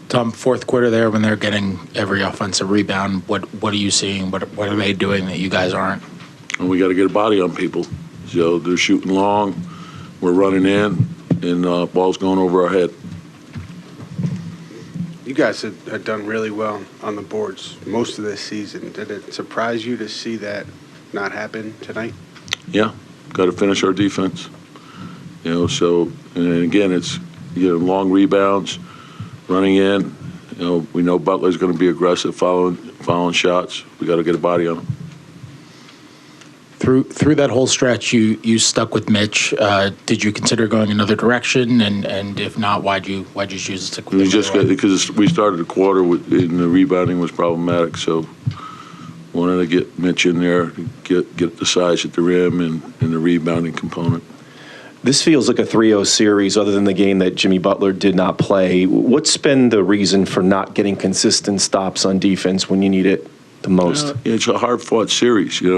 Tom, fourth quarter there when they're getting every offensive rebound, what are you seeing? What are they doing that you guys aren't? And we got to get a body on people. So they're shooting long, we're running in, and ball's going over our head. You guys have done really well on the boards most of this season. Did it surprise you to see that not happen tonight? Yeah, got to finish our defense. So, and again, it's long rebounds, running in. We know Butler's going to be aggressive, following shots. We got to get a body on him. Through that whole stretch, you stuck with Mitch. Did you consider going another direction? And if not, why'd you choose to stick with him? Because we started the quarter and the rebounding was problematic, so wanted to get Mitch in there, get the size at the rim and the rebounding component. This feels like a 3-0 series other than the game that Jimmy Butler did not play. What's been the reason for not getting consistent stops on defense when you need it the most? It's a hard-fought series. They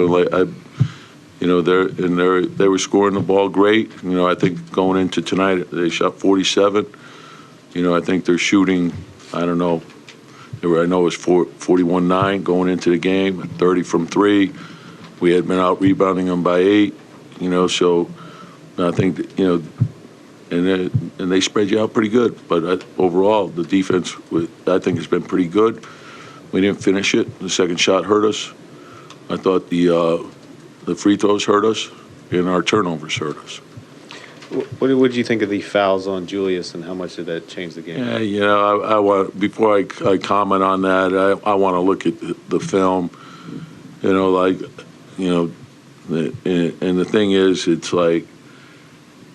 were scoring the ball great. I think going into tonight, they shot 47. I think they're shooting, I don't know, I know it was 41-9 going into the game, 30 from 3. We had been out rebounding them by 8, so I think, and they spread you out pretty good. But overall, the defense, I think, has been pretty good. We didn't finish it. The second shot hurt us. I thought the free throws hurt us, and our turnovers hurt us. What did you think of the fouls on Julius, and how much did that change the game? Yeah, I want, before I comment on that, I want to look at the film. And the thing is, it's like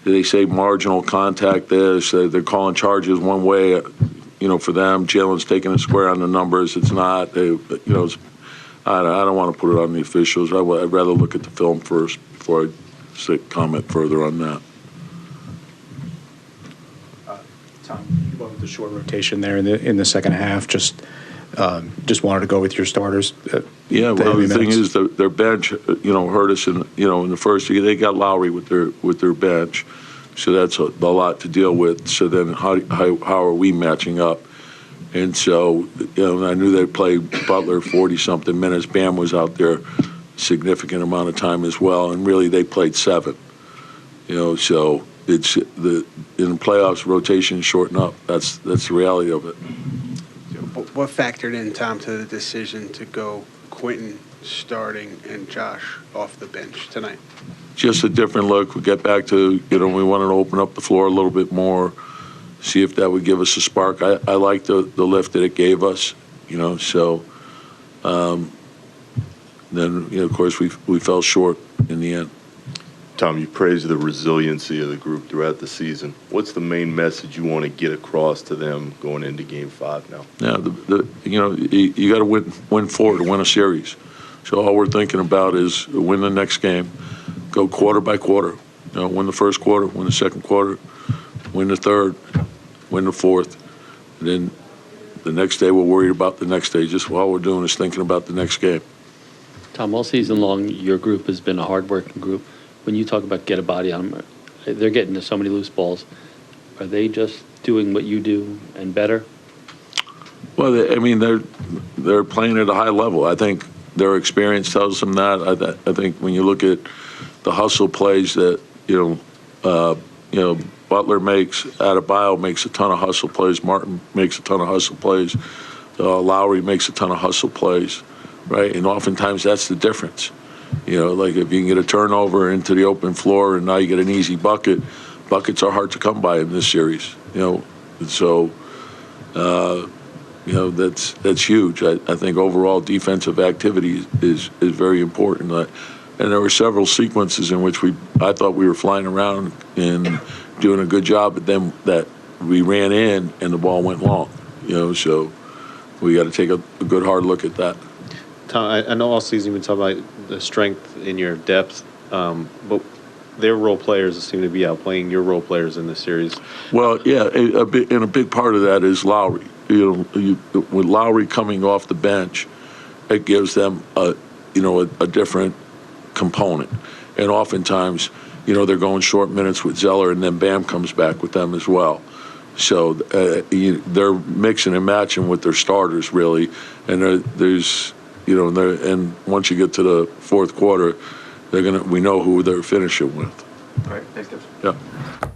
they say marginal contact there. So they're calling charges one way, for them. Jalen's taking a square on the numbers. It's not. I don't want to put it on the officials. I'd rather look at the film first before I comment further on that. Tom, you went with the short rotation there in the second half. Just wanted to go with your starters. Yeah, well, the thing is, their bench, hurt us in the first. They got Lowry with their bench, so that's a lot to deal with. So then, how are we matching up? And so, I knew they'd play Butler 40-something minutes. Bam was out there a significant amount of time as well, and really they played 7. So it's in the playoffs, rotation shorten up. That's the reality of it. What factored in, Tom, to the decision to go Quentin starting and Josh off the bench tonight? Just a different look. We get back to, we wanted to open up the floor a little bit more, see if that would give us a spark. I like the lift that it gave us, so then, of course, we fell short in the end. Tom, you praised the resiliency of the group throughout the season. What's the main message you want to get across to them going into Game 5 now? Yeah, you got to win 4 to win a series. So all we're thinking about is win the next game, go quarter by quarter. Win the first quarter, win the second quarter, win the third, win the fourth. And then the next day we're worried about the next day. Just all we're doing is thinking about the next game. Tom, all season long, your group has been a hard-working group. When you talk about get a body on them, they're getting to so many loose balls. Are they just doing what you do and better? Well, they're playing at a high level. I think their experience tells them that. I think when you look at the hustle plays that Butler makes, Adebayo makes a ton of hustle plays, Martin makes a ton of hustle plays, Lowry makes a ton of hustle plays, right? And oftentimes that's the difference. Like if you can get a turnover into the open floor and now you get an easy bucket, buckets are hard to come by in this series, And so, that's huge. I think overall defensive activity is very important. And there were several sequences in which I thought we were flying around and doing a good job, but then that we ran in and the ball went long, so we got to take a good hard look at that. Tom, I know all season you've been talking about the strength in your depth, but their role players seem to be outplaying your role players in this series. Well, yeah, a big part of that is Lowry. With Lowry coming off the bench, it gives them a different component. And oftentimes, they're going short minutes with Zeller, and then Bam comes back with them as well. So they're mixing and matching with their starters, really. And there's, and once you get to the fourth quarter, we know who they're finishing with. All right, thanks, Tibbs. Yeah.